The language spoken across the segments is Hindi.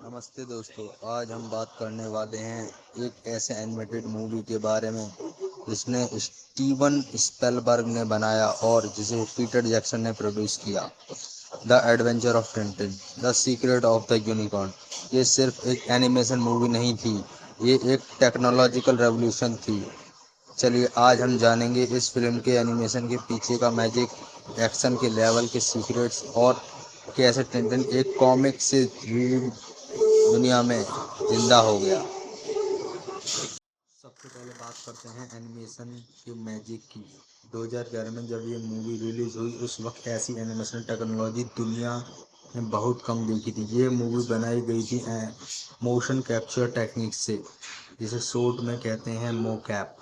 नमस्ते दोस्तों। आज हम बात करने वाले हैं एक ऐसे एनिमेटेड मूवी के बारे में जिसने स्टीवन स्पिलबर्ग ने बनाया और जिसे पीटर जैक्सन ने प्रोड्यूस किया। The adventure of Tintin the secret of the unicorn. ये सिर्फ एक एनिमेशन मूवी नहीं थी, ये एक टेक्नोलॉजिकल रेवोल्यूशन थी। चलिए आज हम जानेंगे इस फिल्म के एनिमेशन के पीछे का मैजिक, एक्शन के लेवल के सीक्रेट्स और कैसे टिंटिन एक कॉमिक से दुनिया में जिंदा हो गया। सबसे पहले बात करते हैं एनिमेशन के मैजिक की। 2011 में जब ये मूवी रिलीज हुई उस वक्त ऐसी एनिमेशन टेक्नोलॉजी दुनिया में बहुत कम देखी थी। ये मूवी बनाई गई थी मोशन कैप्चर टेक्निक से, जिसे शॉर्ट में कहते हैं मोकैप।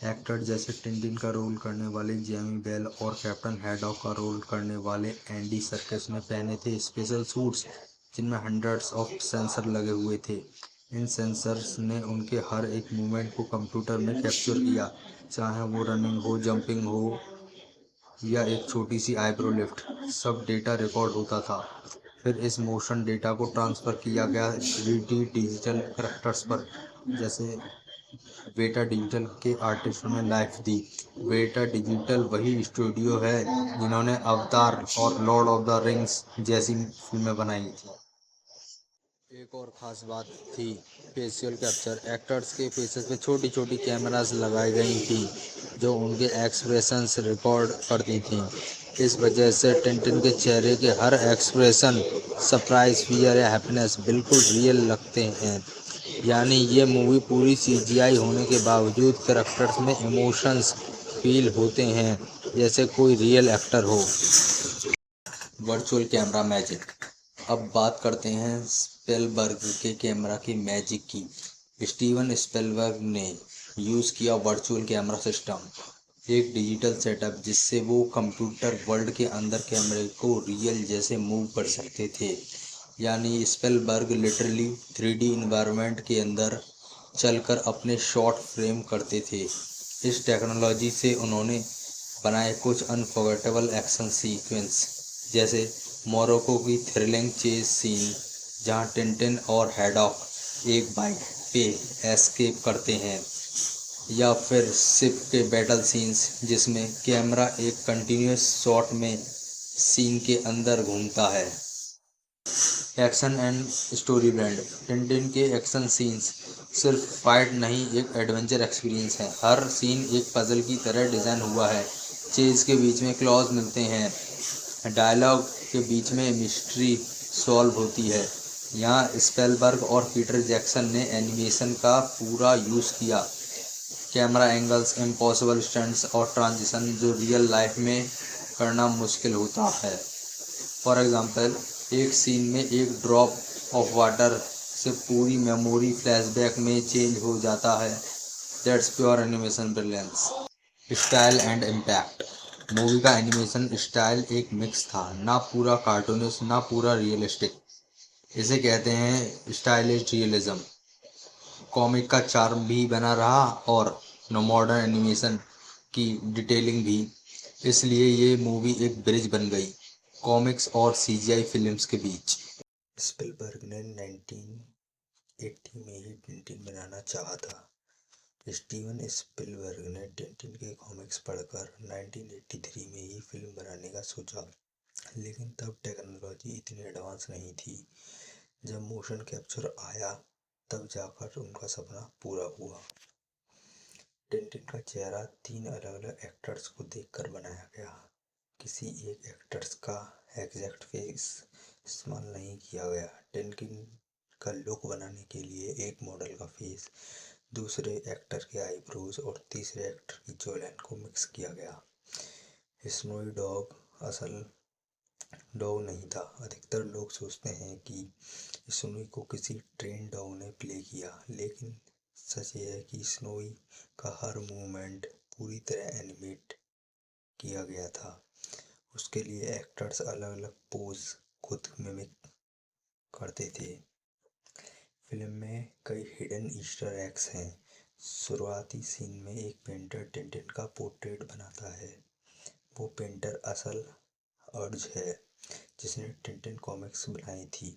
एक्टर जैसे टिंटिन का रोल करने वाले जेमी बेल और कैप्टन हैडॉक का रोल करने वाले एंडी सर्किस ने पहने थे स्पेशल सूट्स जिनमें हंड्रेड्स ऑफ सेंसर लगे हुए थे। इन सेंसर्स ने उनके हर एक मूवमेंट को कंप्यूटर में कैप्चर किया, चाहे वो रनिंग हो, जंपिंग हो या एक छोटी सी आईब्रो लिफ्ट। सब डेटा रिकॉर्ड होता था। फिर इस मोशन डेटा को ट्रांसफ़र किया गया 3D डिजिटल करेक्टर्स पर। जैसे वेटा डिजिटल के आर्टिस्टों ने लाइफ दी। वेटा डिजिटल वही स्टूडियो है जिन्होंने अवतार और लॉर्ड ऑफ द रिंग्स जैसी फिल्में बनाई थी। एक और ख़ास बात थी फेशियल कैप्चर। एक्टर्स के फेसेस पे छोटी छोटी कैमरास लगाई गई थी जो उनके एक्सप्रेशंस रिकॉर्ड करती थी। इस वजह से टिंटिन के चेहरे के हर एक्सप्रेशन, सरप्राइज, फियर या हैप्पीनेस बिल्कुल रियल लगते हैं। यानी ये मूवी पूरी सीजीआई होने के बावजूद कैरेक्टर्स में इमोशंस फील होते हैं जैसे कोई रियल एक्टर हो। Virtual camera magic. अब बात करते हैं स्पिलबर्ग के कैमरा की मैजिक की। स्टीवन स्पिलबर्ग ने यूज़ किया वर्चुअल कैमरा सिस्टम, एक डिजिटल सेटअप जिससे वो कंप्यूटर वर्ल्ड के अंदर कैमरे को रियल जैसे मूव कर सकते थे। यानी स्पिलबर्ग लिटरली 3D इन्वायरमेंट के अंदर चलकर अपने शॉट फ्रेम करते थे। इस टेक्नोलॉजी से उन्होंने बनाए कुछ अनफॉरगेटेबल एक्शन सीक्वेंस, जैसे मोरक्को की थ्रिलिंग चेज सीन जहां टिंटिन और हैडॉक एक बाइक पे एस्केप करते हैं, या फिर शिप के बैटल सीन्स जिसमें कैमरा एक कंटिन्यूस शॉट में सीन के अंदर घूमता है। Action and story blend. Tintin के एक्शन सीन्स सिर्फ फाइट नहीं, एक एडवेंचर एक्सपीरियंस है। हर सीन एक पजल की तरह डिज़ाइन हुआ है। चेज के बीच में क्लॉज मिलते हैं, डायलॉग के बीच में मिस्ट्री सॉल्व होती है। यहाँ स्पेलबर्ग और पीटर जैक्सन ने एनिमेशन का पूरा यूज़ किया। कैमरा एंगल्स, इम्पॉसिबल स्टंट्स और ट्रांजिशन जो रियल लाइफ में करना मुश्किल होता है। फॉर एग्जांपल, एक सीन में एक ड्रॉप ऑफ वाटर से पूरी मेमोरी फ्लैशबैक में चेंज हो जाता है। That's pure animation brilliance. Style and impact. Movie का एनिमेशन स्टाइल एक मिक्स था, ना पूरा कार्टूनिश ना पूरा रियलिस्टिक। इसे कहते हैं स्टाइलिश रियलिज्म। कॉमिक का चार्म भी बना रहा और मॉडर्न एनिमेशन की डिटेलिंग भी। इसलिए ये मूवी एक ब्रिज बन गई कॉमिक्स और सीजीआई फिल्म्स के बीच। स्पिलबर्ग ने 1980 में ही टिंटिन बनाना चाहा था। स्टीवन स्पिलबर्ग ने टिंटिन के कॉमिक्स पढ़कर 1983 में ही फिल्म बनाने का सोचा, लेकिन तब टेक्नोलॉजी इतनी एडवांस नहीं थी। जब मोशन कैप्चर आया तब जाकर उनका सपना पूरा हुआ। टिंटिन का चेहरा 3 अलग-अलग एक्टर्स को देखकर बनाया गया। किसी एक एक्टर्स का एग्जैक्ट फेस इस्तेमाल नहीं किया गया। टिंटिन का लुक बनाने के लिए एक मॉडल का फेस, दूसरे एक्टर के आईब्रोज और तीसरे एक्टर की जॉलाइन को मिक्स किया गया। स्नोई डॉग असल डॉग नहीं था। अधिकतर लोग सोचते हैं कि स्नोई को किसी ट्रेन डॉग ने प्ले किया, लेकिन सच ये है कि स्नोई का हर मूवमेंट पूरी तरह एनिमेट किया गया था। उसके लिए एक्टर्स अलग अलग पोज खुद मिमिक करते थे। फिल्म में कई हिडन ईस्टर एग्स हैं। शुरुआती सीन में एक पेंटर टिंटिन का पोर्ट्रेट बनाता है। वो पेंटर असल अर्ज है जिसने टिंटिन कॉमिक्स बनाई थी।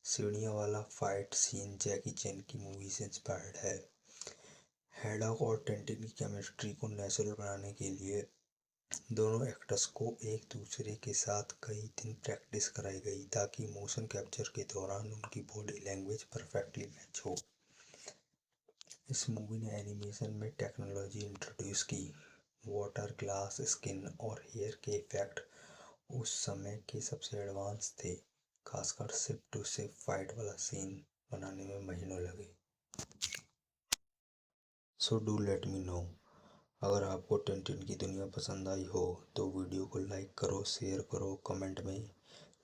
सीढ़ियों वाला फाइट सीन जैकी चैन की मूवी से इंस्पायर्ड है। हैडॉक और टिंटिन की केमिस्ट्री को नेचुरल बनाने के लिए दोनों एक्टर्स को एक दूसरे के साथ कई दिन प्रैक्टिस कराई गई ताकि मोशन कैप्चर के दौरान उनकी बॉडी लैंग्वेज परफेक्टली मैच हो। इस मूवी ने एनिमेशन में टेक्नोलॉजी इंट्रोड्यूस की। वाटर ग्लास स्किन और हेयर के इफेक्ट उस समय के सबसे एडवांस थे। खासकर शिप टू शिप फाइट वाला सीन बनाने में महीनों लगे। So do let me know, अगर आपको टिंटिन की दुनिया पसंद आई हो तो वीडियो को लाइक करो, शेयर करो, कमेंट में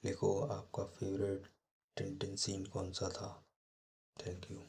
लिखो आपका फेवरेट टिंटिन सीन कौन सा था। Thank you.